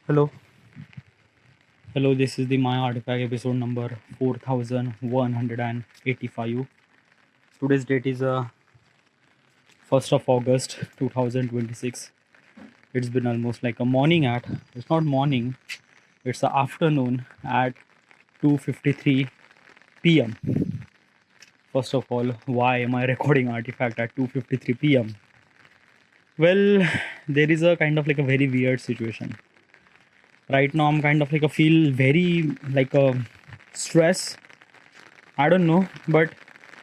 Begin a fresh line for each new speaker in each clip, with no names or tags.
Hello, hello. This is the My Artifact episode number 4185. Today's date is 1st of August 2026. It's been almost like a morning at. It's not morning. It's a afternoon at 2:53 p.m. First of all, why am I recording Artifact at 2:53 p.m.? Well, there is a kind of like a very weird situation. Right now, I'm kind of like a feel very like a stress. I don't know, but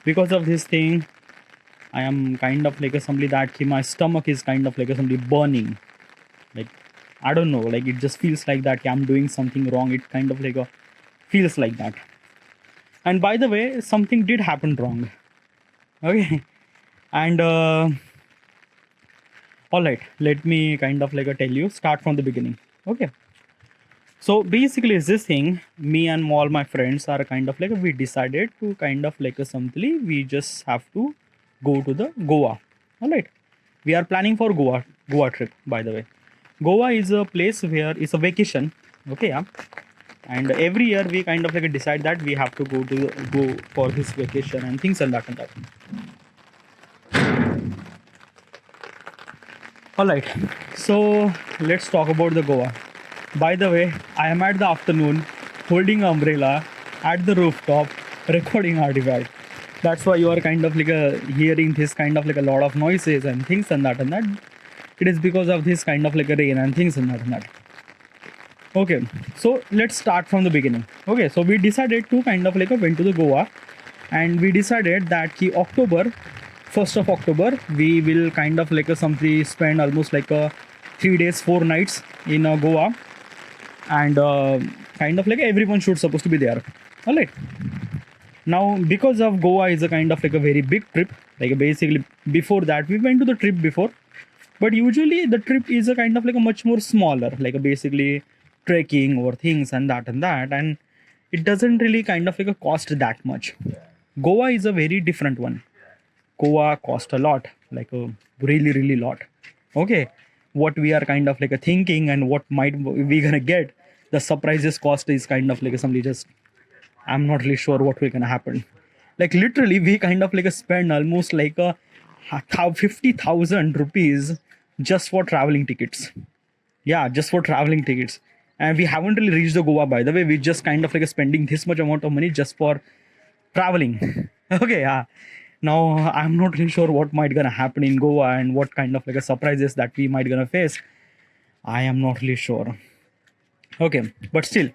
because of this thing, I am kind of like a somebody that my stomach is kind of like a somebody burning. Like I don't know, like it just feels like that I'm doing something wrong. It kind of like a feels like that. And by the way, something did happen wrong. Okay, and all right, let me kind of like tell you. Start from the beginning. Okay. So basically, this thing, me and all my friends are kind of like we decided to kind of like something. We just have to go to the Goa. All right, we are planning for Goa trip. By the way, Goa is a place where it's a vacation. Okay, yeah, and every year we kind of like decide that we have to go for this vacation and things and that and that. All right, so let's talk about the Goa. By the way, I am at the afternoon holding an umbrella at the rooftop recording Artifact. That's why you are kind of like hearing this kind of like a lot of noises and things and that and that. It is because of this kind of like a rain and things and that and that. Okay, so let's start from the beginning. Okay, so we decided to kind of like went to the Goa, and we decided that October, 1st of October, we will kind of like somebody spend almost like 3 days, 4 nights in Goa, and kind of like everyone should supposed to be there. All right. Now, because of Goa is a kind of like a very big trip, like basically before that we went to the trip before, but usually the trip is a kind of like a much more smaller, like a basically trekking or things and that, and it doesn't really kind of like a cost that much. Goa is a very different one. Goa cost a lot, like a really lot. Okay, what we are kind of like a thinking and what might we gonna get, the surprises cost is kind of like somebody just I'm not really sure what will gonna happen. Like literally, we kind of like spend almost like a 50,000 rupees just for traveling tickets. Yeah, just for traveling tickets, and we haven't really reached the Goa. By the way, we just kind of like spending this much amount of money just for traveling. Okay, yeah. Now I'm not really sure what might gonna happen in Goa and what kind of like a surprises that we might gonna face. I am not really sure. Okay, but still,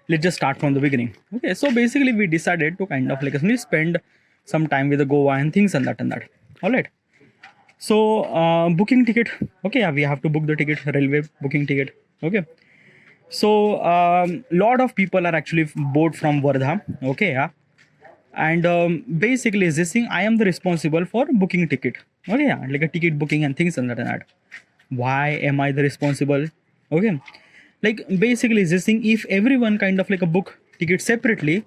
let's just start from the beginning. Okay, so basically we decided to kind of like spend some time with the Goa and things and that and that. All right. So booking ticket. Okay, yeah, we have to book the ticket, railway booking ticket. Okay. So lot of people are actually board from Vardha. Okay, yeah, and basically this thing I am the responsible for booking ticket. Okay, yeah, like a ticket booking and things and that. Why am I the responsible? Okay, like basically this thing, if everyone kind of like a book ticket separately,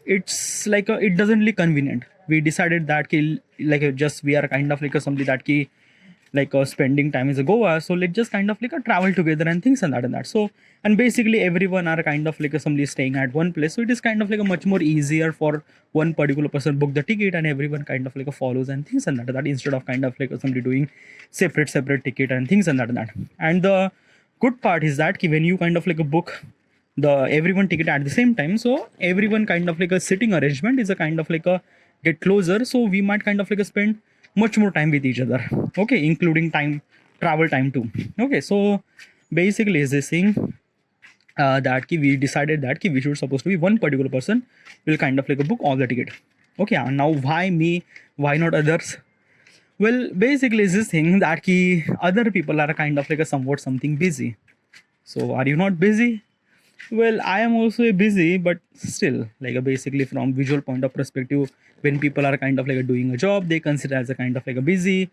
it's like it doesn't really convenient. We decided that like just we are kind of like somebody that like spending time is a Goa, so let's just kind of like a travel together and things and that and that. So and basically everyone are kind of like somebody staying at one place, so it is kind of like a much more easier for one particular person book the ticket and everyone kind of like a follows and things and that instead of kind of like somebody doing separate ticket and things and that and that. And the good part is that when you kind of like a book the everyone ticket at the same time, so everyone kind of like a sitting arrangement is a kind of like a get closer, so we might kind of like a spend much more time with each other. Okay, including time travel time too. Okay, so basically is this thing that we decided that we should supposed to be one particular person will kind of like a book all the ticket. Okay, now why me, why not others? Well, basically is this thing that other people are kind of like a somewhat something busy. So are you not busy? Well, I am also busy, but still, like basically from visual point of perspective, when people are kind of like doing a job, they consider as a kind of like a busy.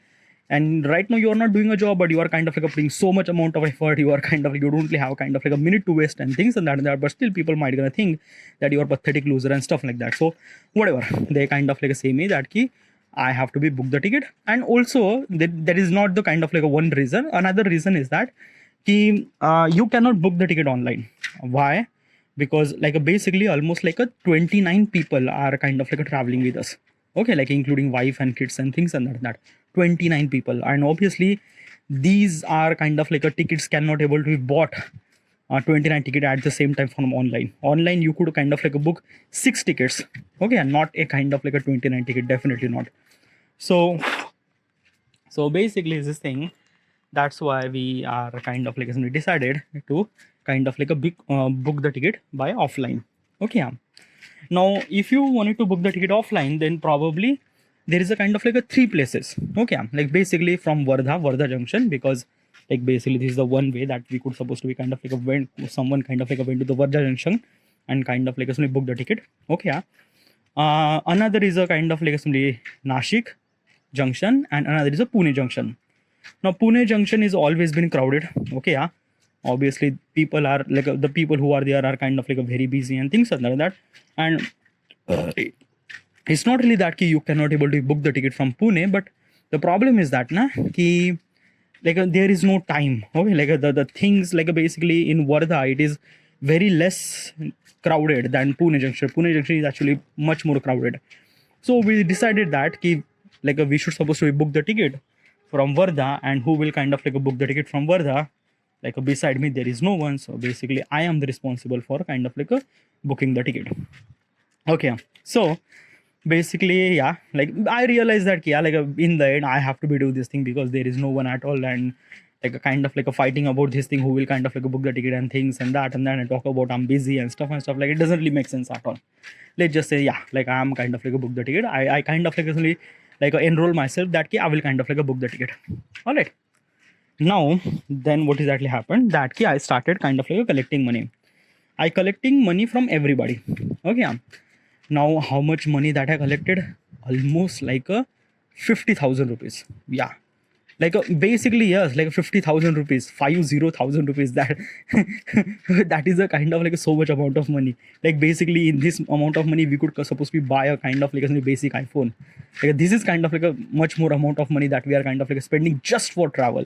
And right now you are not doing a job, but you are kind of like putting so much amount of effort. You are kind of you don't really have kind of like a minute to waste and things and that and that. But still, people might gonna think that you are pathetic loser and stuff like that. So whatever, they kind of like say me that I have to be book the ticket, and also that is not the kind of like a one reason. Another reason is that You cannot book the ticket online. Why? Because like basically almost like a 29 people are kind of like a traveling with us. Okay, like including wife and kids and things and that. 29 people, and obviously these are kind of like a tickets cannot able to be bought 29 ticket at the same time from online. Online you could kind of like a book 6 tickets. Okay, and not a kind of like a 29 ticket, definitely not. So basically this thing, that's why we are kind of like we decided to kind of like a big book the ticket by offline. Okay, yeah. Now if you wanted to book the ticket offline, then probably there is a kind of like a 3 places. Okay, yeah. Like basically from Wardha Junction, because like basically this is the one way that we could supposed to be kind of like a went someone kind of like a went to the Wardha Junction and kind of like a book the ticket. Okay, yeah. Another is a kind of like a Nashik Junction, and another is a Pune Junction. Now Pune Junction is always been crowded. Okay, yeah. Obviously people are like the people who are there are kind of like a very busy and things like that. And it's not really that you cannot able to book the ticket from Pune, but the problem is that there is no time. Okay, like the things like basically in Wardha it is very less crowded than Pune Junction. Pune Junction is actually much more crowded. So we decided that we should supposed to book the ticket from Wardha, and who will kind of like book the ticket from Wardha. Like beside me there is no one, so basically I am the responsible for kind of like booking the ticket. Okay, so basically yeah, like I realized that in the end I have to be do this thing because there is no one at all, and like a kind of like a fighting about this thing who will kind of like book the ticket and things and that, and then I talk about I'm busy and stuff. Like it doesn't really make sense at all. Let's just say yeah, like I'm kind of like book the ticket. I kind of like actually like enroll myself that I will kind of like book the ticket. All right. Now then what exactly happened that I started kind of like collecting money. I collecting money from everybody. Okay. Now how much money that I collected? Almost like 50,000 rupees. Yeah. Like basically yes, like 50,000 rupees, 50,000 rupees. That that is a kind of like so much amount of money. Like basically in this amount of money we could supposed to buy a kind of like a basic iPhone. Like this is kind of like a much more amount of money that we are kind of like spending just for travel.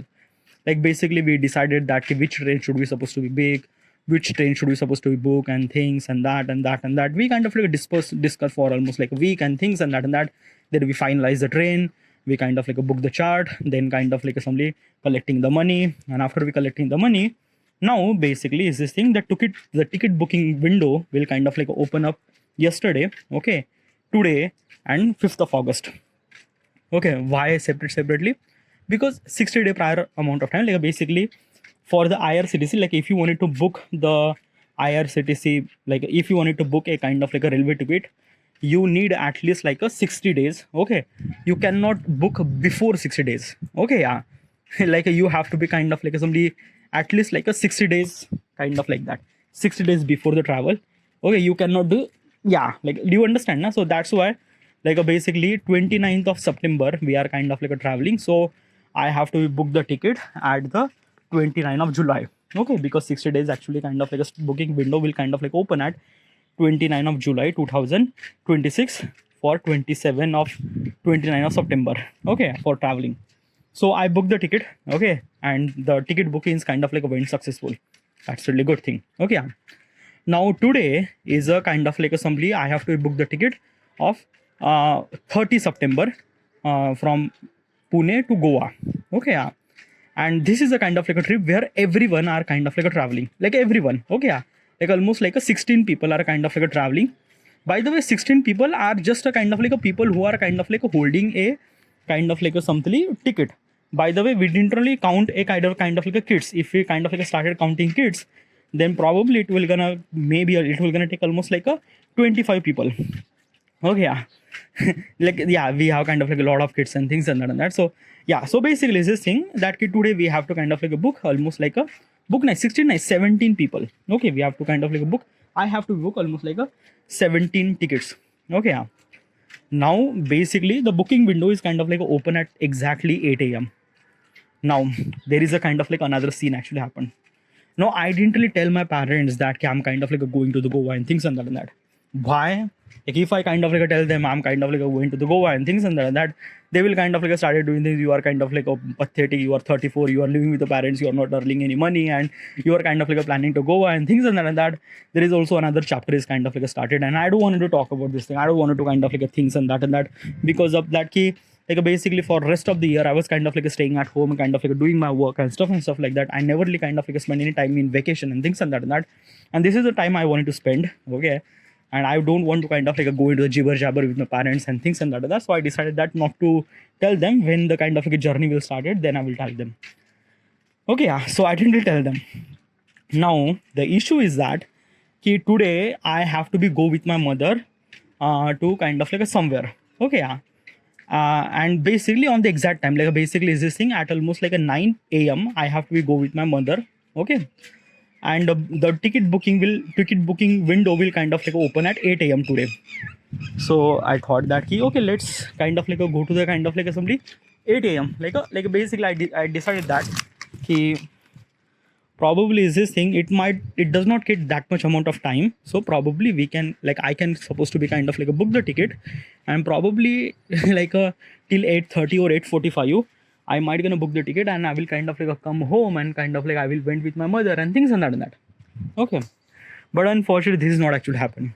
Like basically we decided that which train should we supposed to be big, which train should we supposed to be book and things and that and that and that. We kind of like discuss for almost like a week and things and that and that. Then we finalize the train. We kind of like book the chart, then kind of like somebody collecting the money, and after we collecting the money, now basically is this thing that the ticket booking window will kind of like open up yesterday, okay, today and 5th of August. Okay, why separately? Because 60-day prior amount of time, like basically for the IRCTC, like if you wanted to book the IRCTC, like if you wanted to book a kind of like a railway ticket, you need at least like a 60 days. Okay, you cannot book before 60 days. Okay, yeah. Like you have to be kind of like somebody at least like a 60 days kind of like that, 60 days before the travel. Okay, you cannot do, yeah, like do you understand now? So that's why like basically 29th of September we are kind of like a traveling, so I have to book the ticket at the 29th of July. Okay, because 60 days actually kind of like a booking window will kind of like open at 29th of July 2026 for 29th of September. Okay, for traveling. So I booked the ticket. Okay, and the ticket booking is kind of like went successful. That's really good thing. Okay. Now today is a kind of like assembly. I have to book the ticket of 30 September from Pune to Goa. Okay. And this is a kind of like a trip where everyone are kind of like a traveling. Like everyone. Okay. Like almost like a 16 people are kind of like a traveling. By the way, 16 people are just a kind of like a people who are kind of like holding a kind of like a something ticket. By the way, we didn't really count a kind of like a kids. If we kind of like started counting kids, then probably it will gonna take almost like a 25 people. Okay, yeah. Like yeah, we have kind of like a lot of kids and things and that. So yeah, so basically this thing that today we have to kind of like a book almost like a book 17 people. Okay, we have to kind of like a book. I have to book almost like a 17 tickets. Okay, yeah. Now basically the booking window is kind of like open at exactly 8 a.m. Now there is a kind of like another scene actually happened. No, I didn't really tell my parents that I'm kind of like going to the Goa and things and that and that. Why? Like if I kind of like tell them I'm kind of like going to the Goa and things and that, they will kind of like started doing things. You are kind of like pathetic. You are 34. You are living with the parents. You are not earning any money, and you are kind of like planning to Goa and things and that. And that there is also another chapter is kind of like started, and I don't want to talk about this thing. I don't want to kind of like things and that because of that key. Like basically for rest of the year I was kind of like staying at home, kind of like doing my work and stuff like that. I never really kind of like spend any time in vacation and things and that, and this is the time I wanted to spend. Okay, and I don't want to kind of like go into the jibber jabber with my parents and things and that. So I decided that not to tell them when the kind of like journey will started, then I will tell them. Okay, yeah, so I didn't tell them. Now the issue is that today I have to be go with my mother to kind of like somewhere. Okay, yeah. And basically on the exact time, like basically is this thing at almost like a 9 a.m. I have to be go with my mother. Okay, and the ticket booking window will kind of like open at 8 a.m. today. So I thought that okay, let's kind of like go to the kind of like somebody 8 a.m. like basically I decided that probably is this thing, it does not get that much amount of time, so probably we can like I can supposed to be kind of like book the ticket, and probably like till 8:30 or 8:45 I might gonna book the ticket, and I will kind of like come home and kind of like I will went with my mother and things and that. Okay, but unfortunately this is not actually happened.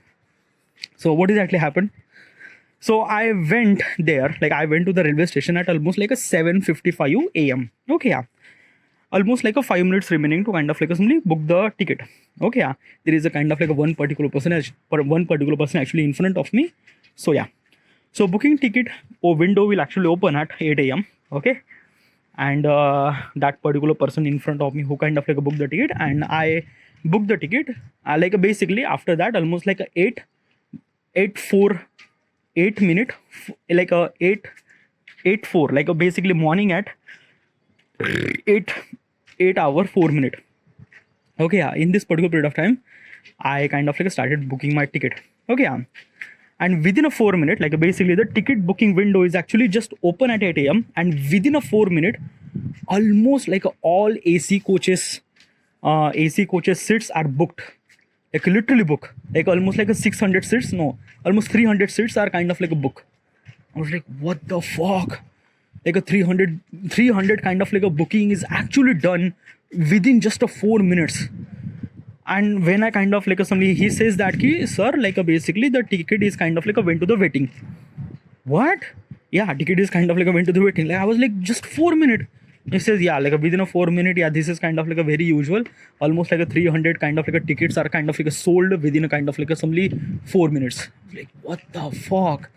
So what exactly happened? So I went there, like I went to the railway station at almost like a 7:55 a.m. Okay, yeah, almost like a 5 minutes remaining to kind of like simply book the ticket. Okay, yeah, there is a kind of like a one particular person actually in front of me. So yeah, so booking ticket or window will actually open at 8 a.m. Okay, and that particular person in front of me who kind of like booked the ticket, and I booked the ticket. Like basically after that almost like a 8 minute, like a 8:04, like a basically morning at 8 hour 4 minute. Okay, yeah, in this particular period of time I kind of like started booking my ticket. Okay, yeah, and within a 4 minute, like basically the ticket booking window is actually just open at 8 a.m. and within a 4 minute almost like all AC coaches seats are booked, like literally book, like almost like a 600 seats, no, almost 300 seats are kind of like a book. I was like, what the fuck, like a 300 kind of like a booking is actually done within just a 4 minutes. And when I kind of like somebody, he says that sir, like basically the ticket is kind of like went to the waiting. What? Yeah, ticket is kind of like went to the waiting. Like I was like, just 4 minutes. He says, yeah, like within a 4 minute, yeah, this is kind of like a very usual, almost like a 300 kind of like a tickets are kind of like sold within a kind of like assembly 4 minutes. Like what the fuck?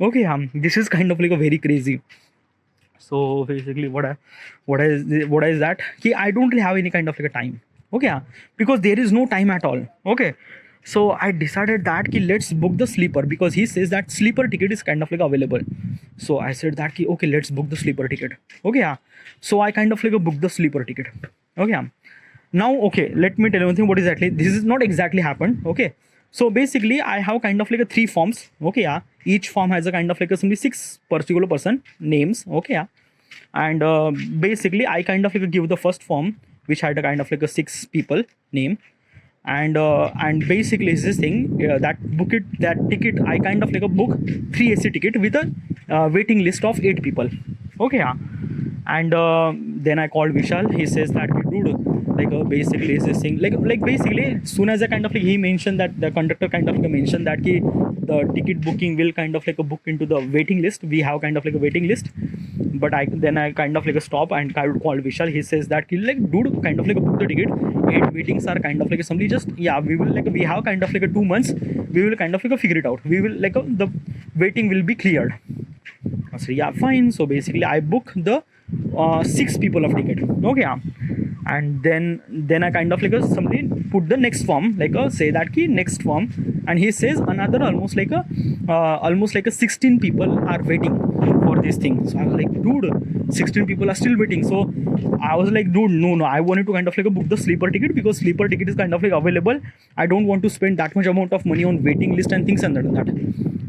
Okay, this is kind of like a very crazy. So basically what is that I don't really have any kind of like a time. Okay, because there is no time at all. Okay, so I decided that let's book the sleeper, because he says that sleeper ticket is kind of like available. So I said that okay, let's book the sleeper ticket. Okay, so I kind of like booked the sleeper ticket. Okay, now okay, let me tell you one thing, what exactly this is not exactly happened. Okay, so basically I have kind of like a 3 forms. Okay, each form has a kind of like a simply 6 particular person names. Okay, and basically I kind of like give the first form which had a kind of like a 6 people name, and basically is this thing that ticket I kind of like a book 3 AC ticket with a waiting list of 8 people. Okay, and then I called Vishal. He says that dude, like basically is this thing, like basically as soon as I kind of like he mentioned that the conductor kind of like mentioned that the ticket booking will kind of like a book into the waiting list. We have kind of like a waiting list, but I kind of like a stop and I would call Vishal. He says that like dude, kind of like a book the ticket, 8 meetings are kind of like somebody just, yeah, we will like we have kind of like a 2 months, we will kind of like figure it out, we will like the waiting will be cleared. So yeah, fine. So basically I book the 6 people of ticket. Okay, and then I kind of like somebody put the next form, like say that next form, and he says another almost like a 16 people are waiting for this thing. So I was like, dude, 16 people are still waiting. So I was like, dude, no, I wanted to kind of like book the sleeper ticket, because sleeper ticket is kind of like available. I don't want to spend that much amount of money on waiting list and things and that.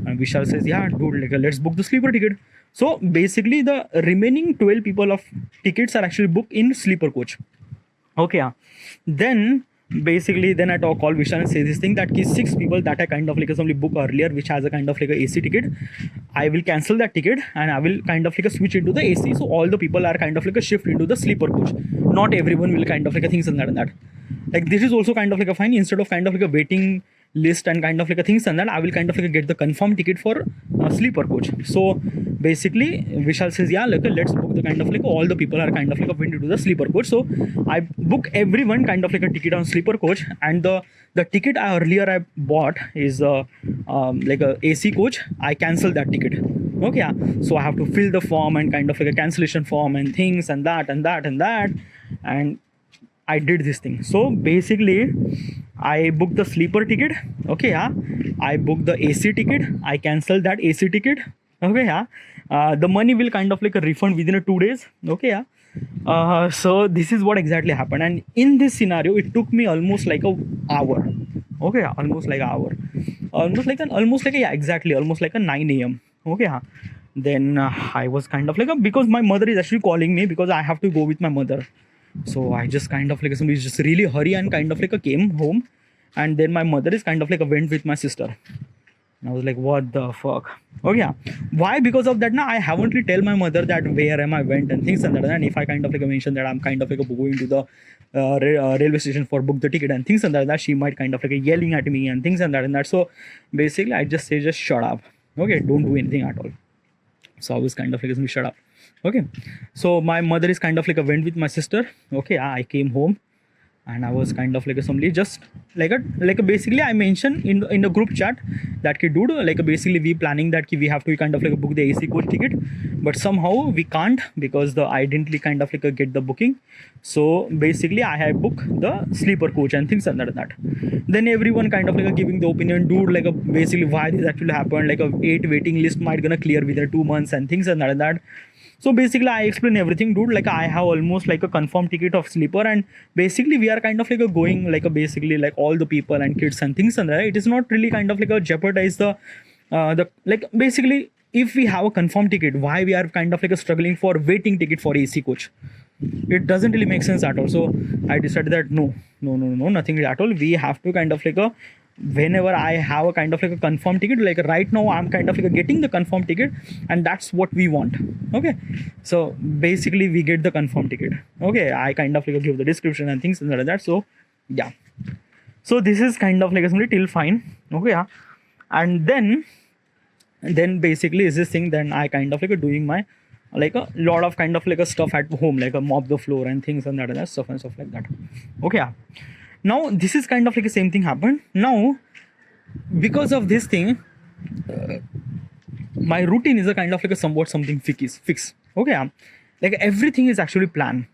And Vishal says, yeah, dude, like let's book the sleeper ticket. So basically the remaining 12 people of tickets are actually booked in sleeper coach. Okay, then basically then I call Vishal and say this thing that 6 people that I kind of like somebody book earlier, which has a kind of like a AC ticket, I will cancel that ticket and I will kind of like switch into the AC. So all the people are kind of like a shift into the sleeper coach. Not everyone will kind of like a things and that. Like this is also kind of like a fine, instead of kind of like a waiting list and kind of like a things and that, I will kind of like get the confirmed ticket for sleeper coach. So basically Vishal says, yeah, look, let's book the kind of like all the people are kind of like went into the sleeper coach. So I book everyone kind of like a ticket on sleeper coach, and the ticket I earlier I bought is like a AC coach. I cancel that ticket. Okay, yeah. So I have to fill the form and kind of like a cancellation form and things and that and that and that, and I did this thing. So basically I booked the sleeper ticket. Okay, yeah. I booked the AC ticket. I cancelled that AC ticket. Okay, yeah. The money will kind of like a refund within a 2 days. Okay, yeah. So this is what exactly happened, and in this scenario it took me almost like a hour. Okay, yeah, almost like an hour, almost like a, yeah, exactly almost like a 9 a.m. Okay, yeah. Then I was kind of like because my mother is actually calling me because I have to go with my mother. So I just kind of like somebody just really hurry and kind of like came home, and then my mother is kind of like went with my sister. And I was like, what the fuck? Oh yeah. Why? Because of that now I haven't really tell my mother that where am I went and things and that. And if I kind of like mention that I'm kind of like going to the railway station for book the ticket and things and that, she might kind of like yelling at me and things and that and that. So basically I just say just shut up. Okay, don't do anything at all. So I was kind of like shut up. Okay, so my mother is kind of like went with my sister. Okay, I came home and I was kind of like somebody just like a basically I mentioned in the group chat that ki dude, like basically we planning that ki we have to kind of like book the AC coach ticket, but somehow we can't because I didn't kind of like get the booking. So basically I have booked the sleeper coach and things like that. Then everyone kind of like giving the opinion, dude, like basically why this actually happened, like a 8 waiting list might gonna clear within 2 months and things and that. So basically I explain everything, dude, like I have almost like a confirmed ticket of sleeper, and basically we are kind of like going like basically like all the people and kids and things and that. It is not really kind of like a jeopardize the like basically if we have a confirmed ticket, why we are kind of like struggling for waiting ticket for AC coach? It doesn't really make sense at all. So I decided that no, nothing at all. We have to kind of like whenever I have a kind of like a confirmed ticket, like right now I'm kind of like getting the confirmed ticket, and that's what we want. Okay, so basically we get the confirmed ticket. Okay, I kind of like give the description and things like that. So yeah, so this is kind of like something till fine. Okay, yeah. And then basically is this thing, then I kind of like doing my like a lot of kind of like a stuff at home, like a mop the floor and things and that stuff like that. Okay, yeah. Now this is kind of like the same thing happened. Now because of this thing, my routine is a kind of like a somewhat something fix. Okay, yeah. Like everything is actually planned.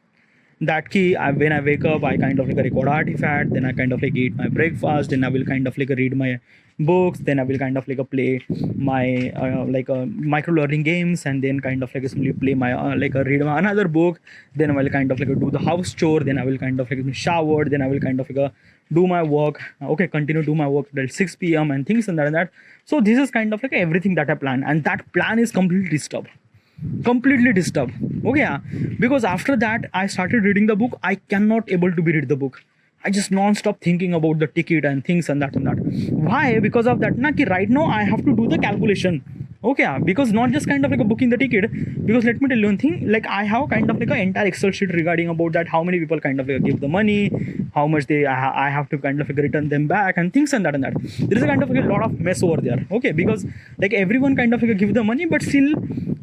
That key, when I wake up, I kind of like record artifact, then I kind of like eat my breakfast, then I will kind of like read my books, then I will kind of like play my like micro learning games, and then kind of like simply play my like read another book, then I will kind of like do the house chore, then I will kind of like shower, then I will kind of like do my work. Okay, continue do my work till 6 p.m. and things and that. So this is kind of like everything that I plan, and that plan is completely disturbed. Okay, yeah. Because after that I started reading the book. I cannot able to be read the book. I just non-stop thinking about the ticket and things and that. Why? Because of that, right now I have to do the calculation. Okay, yeah. Because not just kind of like a booking the ticket, because let me tell you one thing, like I have kind of like an entire Excel sheet regarding about that, how many people kind of like give the money, how much I have to kind of like return them back and things and that. There is a kind of like a lot of mess over there. Okay, because like everyone kind of like give the money, but still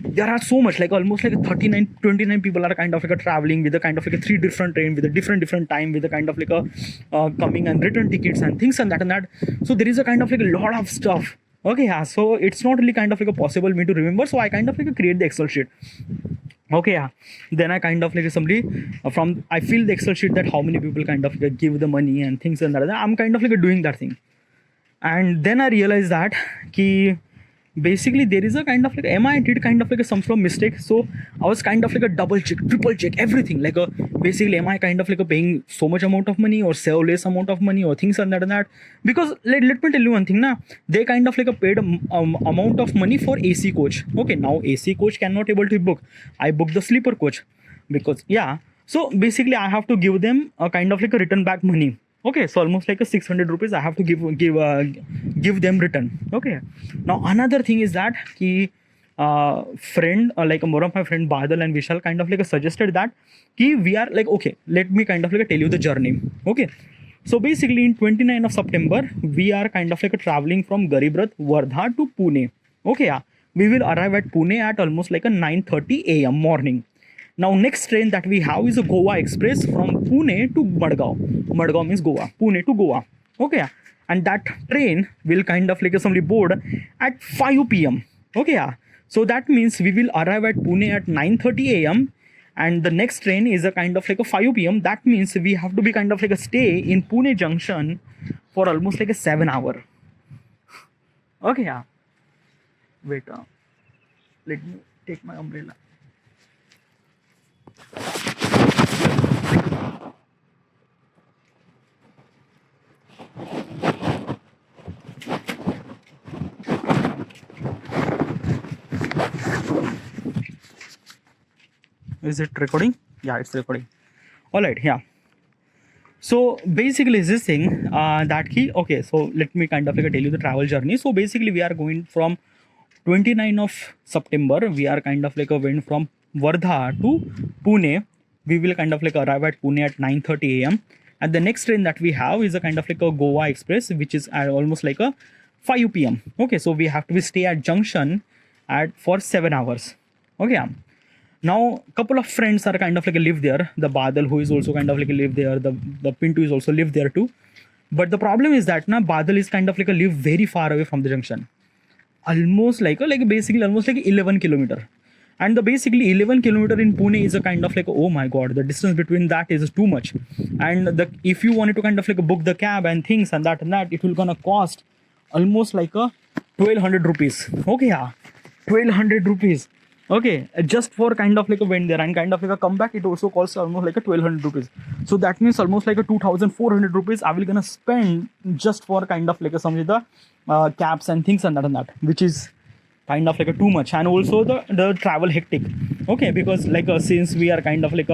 there are so much, like almost like 29 people are kind of like traveling with a kind of like a 3 different train with a different time, with a kind of like a coming and return tickets and things and that. So there is a kind of like a lot of stuff. Okay, yeah. So it's not really kind of like a possible me to remember. So I kind of like create the Excel sheet. Okay, yeah. Then I kind of like somebody from I feel the Excel sheet that how many people kind of like give the money and things and that. I'm kind of like doing that thing, and then I realized that ki basically there is a kind of like I did kind of like some sort of mistake. So I was kind of like a double check, triple check everything, like basically am I kind of like paying so much amount of money or so less amount of money or things and that. Because let me tell you one thing now, they kind of like paid amount of money for AC coach. Okay, now AC coach cannot able to book. I booked the sleeper coach because yeah. So basically I have to give them a kind of like a return back money. Okay, so almost like a 600 rupees I have to give them return. Okay, now another thing is that ki friend like one of my friend Badal and Vishal kind of like suggested that ki we are like, okay, let me kind of like tell you the journey. Okay, so basically in 29 of September we are kind of like traveling from Garib Rath Wardha to Pune. Okay, yeah, we will arrive at Pune at almost like a 9:30 a.m. morning. Now, next train that we have is a Goa Express from Pune to Madgaon. Madgaon means Goa. Pune to Goa. Okay, and that train will kind of like somebody board at 5 p.m. Okay, yeah. So that means we will arrive at Pune at 9:30 a.m. and the next train is a kind of like a 5 p.m. That means we have to be kind of like a stay in Pune Junction for almost like a 7 hour. Okay, yeah. Wait, let me take my umbrella. Is it recording? Yeah, it's recording. All right, yeah. So basically this thing that key, okay, so let me kind of like tell you the travel journey. So basically we are going from 29 of September, we are kind of like went from Wardha to Pune. We will kind of like arrive at Pune at 9:30 a.m. and the next train that we have is a kind of like a Goa Express, which is almost like a 5 p.m. Okay, so we have to be stay at Junction at for 7 hours. Okay, yeah. Now couple of friends are kind of like live there. The Badal, who is also kind of like live there, the Pintu is also live there too. But the problem is that now Badal is kind of like live very far away from the junction, almost like basically almost like 11 kilometer. And the basically 11 kilometer in Pune is a kind of like, oh my god, the distance between that is too much. And the if you wanted to kind of like book the cab and things and that, it will gonna cost almost like a 1200 rupees. Okay, yeah, 1200 rupees. Okay, just for kind of like a went there and kind of like a comeback, it also costs almost like a 1200 rupees. So that means almost like a 2400 rupees I will gonna spend just for kind of like some of the cabs and things and that, which is kind of like a too much. And also the travel hectic. Okay, because like since we are kind of like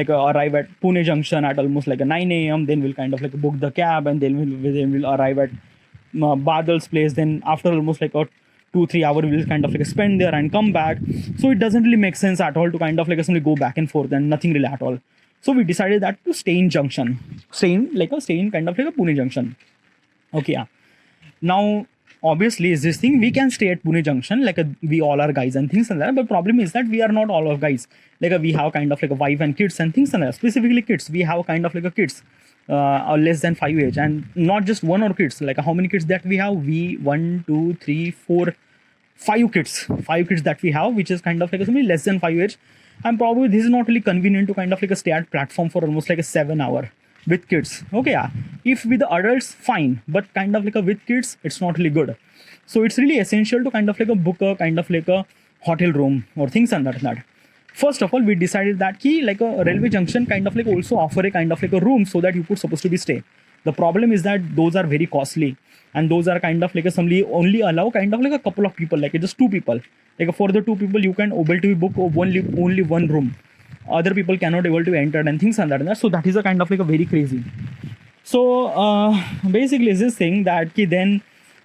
arrive at Pune Junction at almost like a 9 a.m. then we'll kind of like book the cab and then we'll arrive at Badal's place. Then after almost like a 2-3 hour we'll kind of like spend there and come back. So it doesn't really make sense at all to kind of like simply go back and forth and nothing really at all. So we decided that to stay in Junction, stay in kind of like a Pune Junction. Okay, yeah. Now obviously is this thing we can stay at Pune Junction like we all are guys and things like that. But problem is that we are not all of guys. Like we have kind of like a wife and kids and things like that. Specifically kids, we have kind of like a kids less than 5 age, and not just one or kids. Like how many kids that we have? We 1, 2, 3, 4, 5 kids. 5 kids that we have, which is kind of like something less than 5 age. And probably this is not really convenient to kind of like a stay at platform for almost like a 7 hour with kids. Okay, yeah. If with the adults, fine, but kind of like a with kids, it's not really good. So it's really essential to kind of like a book a kind of like a hotel room or things and that. First of all, we decided that key like a railway junction kind of like also offer a kind of like a room so that you could supposed to be stay. The problem is that those are very costly and those are kind of like a somebody only allow kind of like a couple of people, like just 2 people. Like for the 2 people you can able to book only one room. Other people cannot able to enter and things and that. So that is a kind of like a very crazy. So basically is this thing that ki then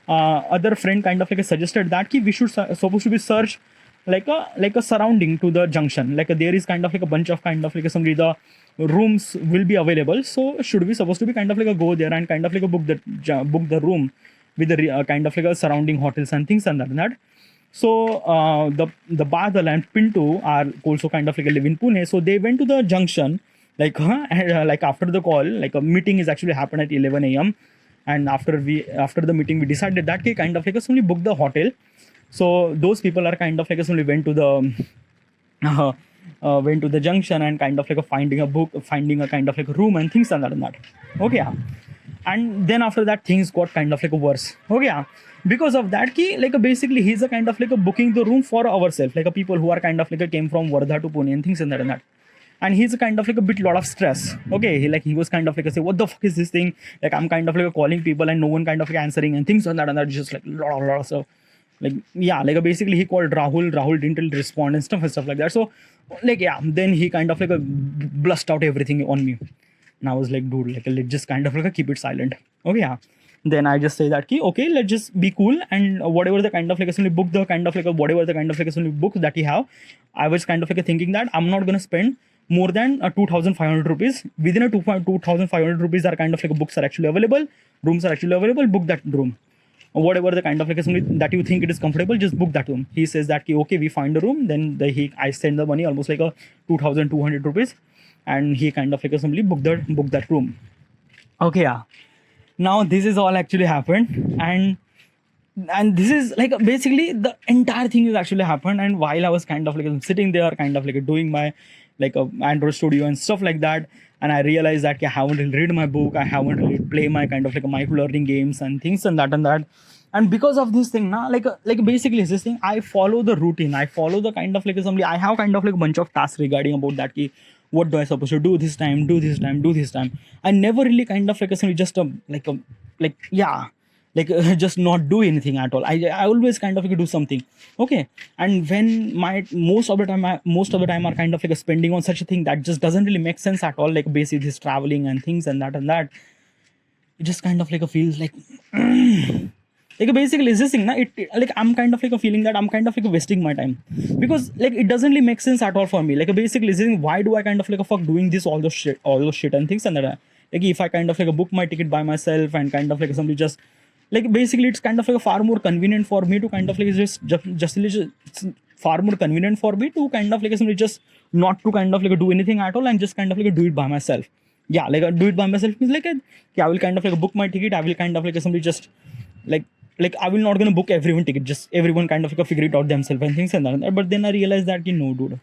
other friend kind of like suggested that ki we should supposed to be search like a surrounding to the junction. Like there is kind of like a bunch of kind of like somebody the rooms will be available. So should we supposed to be kind of like a go there and kind of like a book the room with the kind of like a surrounding hotels and things and that. So the Badal and Pintu are also kind of like live in Pune. So they went to the junction like like after the call, like a meeting is actually happened at 11 a.m. And after the meeting we decided that we kind of like only book the hotel. So those people are kind of like only went to the junction and kind of like finding a kind of like a room and things like that. Okay, yeah. And then after that things got kind of like worse. Okay, yeah. Because of that key, like basically he's a kind of like a booking the room for ourselves, like a people who are kind of like came from Wardha to Pune and things and that. And he's a kind of like a bit lot of stress. Okay, he was kind of like say, what the fuck is this thing? Like I'm kind of like calling people and no one kind of like answering and things and that just like lot of stuff. Like yeah, like basically he called Rahul didn't respond and stuff like that. So like yeah, then he kind of like blessed out everything on me. And I was like, dude, like let's just kind of like keep it silent. Okay, yeah. Then I just say that ki, okay, let's just be cool, and whatever the kind of like assembly book, the kind of like whatever the kind of like assembly books that you have, I was kind of like thinking that I'm not gonna spend more than 2,500 rupees. Within a 2,500 rupees are kind of like books are actually available, rooms are actually available. Book that room, or whatever the kind of like assembly that you think it is comfortable, just book that room. He says that ki, okay, we find a room. Then I send the money, almost like a 2,200 rupees, and he kind of like assembly book that room. Okay, yeah. Now this is all actually happened, and this is like basically the entire thing is actually happened. And while I was kind of like sitting there kind of like doing my like a Android Studio and stuff like that, and I realized that I haven't really read my book, I haven't really play my kind of like micro learning games and things and that. And because of this thing now, like basically it's this thing, I follow the routine, I follow the kind of like assembly, I have kind of like a bunch of tasks regarding about that key. What do I supposed to do this time, do this time, do this time. I never really kind of like assembly just like yeah, like just not do anything at all. I always kind of like do something. Okay. And when my most of the time are kind of like spending on such a thing that just doesn't really make sense at all, like basically this traveling and things and that, it just kind of like a feels like like basically it's this thing na, like I'm kind of like a feeling that I'm kind of like wasting my time, because like it doesn't really make sense at all for me. Like basically it's this thing, why do I kind of like a fuck doing this all those shit and things and that. Like if I kind of like book my ticket by myself and kind of like somebody just like basically it's kind of like a far more convenient for me to kind of like it's far more convenient for me to kind of like simply just not to kind of like do anything at all and just kind of like do it by myself. Yeah, like do it by myself means like yeah, I will kind of like book my ticket, I will kind of like simply just like I will not gonna book everyone ticket, just everyone kind of like figure it out themselves and things and that. But then I realized that you know, dude,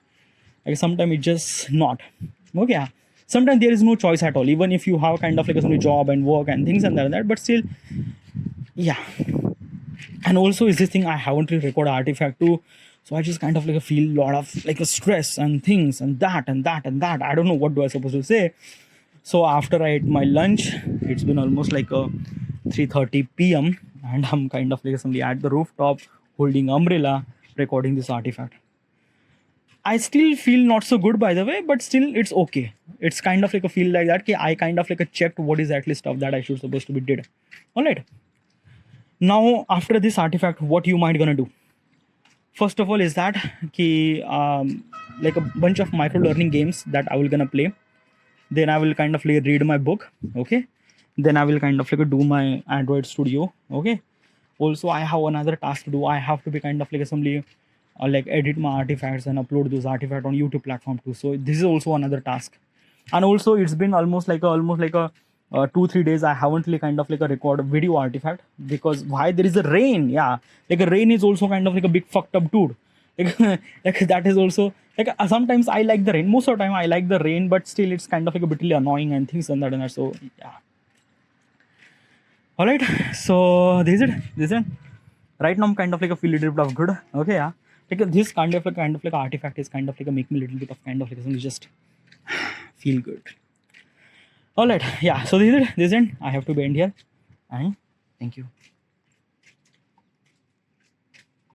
like sometimes it's just not okay. Yeah. Sometimes there is no choice at all, even if you have kind of like a job and work and things and that, but still, yeah. And also is this thing, I haven't really recorded artifact too, so I just kind of like feel a lot of like a stress and things and that. I don't know what do I supposed to say. So after I ate my lunch, it's been almost like a 3:30 p.m. and I'm kind of like somebody at the rooftop holding umbrella recording this artifact. I still feel not so good, by the way, but still it's okay. It's kind of like a feel like that. I kind of like checked what is actually stuff that I should supposed to be did. All right. Now after this artifact, what you might gonna do? First of all is that like a bunch of micro learning games that I will gonna play. Then I will kind of like read my book. Okay. Then I will kind of like do my Android Studio. Okay. Also I have another task to do. I have to be kind of like somebody like edit my artifacts and upload those artifacts on YouTube platform too. So this is also another task. And also it's been almost like a 2-3 days I haven't really kind of like a record video artifact, because why there is a rain. Yeah, like a rain is also kind of like a big fucked up dude. Like, like that is also like sometimes I like the rain. Most of the time I like the rain, but still it's kind of like a bit annoying and things and that. So yeah. All right. So this is it. Right now I'm kind of like a feel a little bit of good. Okay, yeah. Like this kind of like artifact is kind of like a make me a little bit of kind of like just feel good. All right, yeah. So this is it. I have to be end here, and thank you.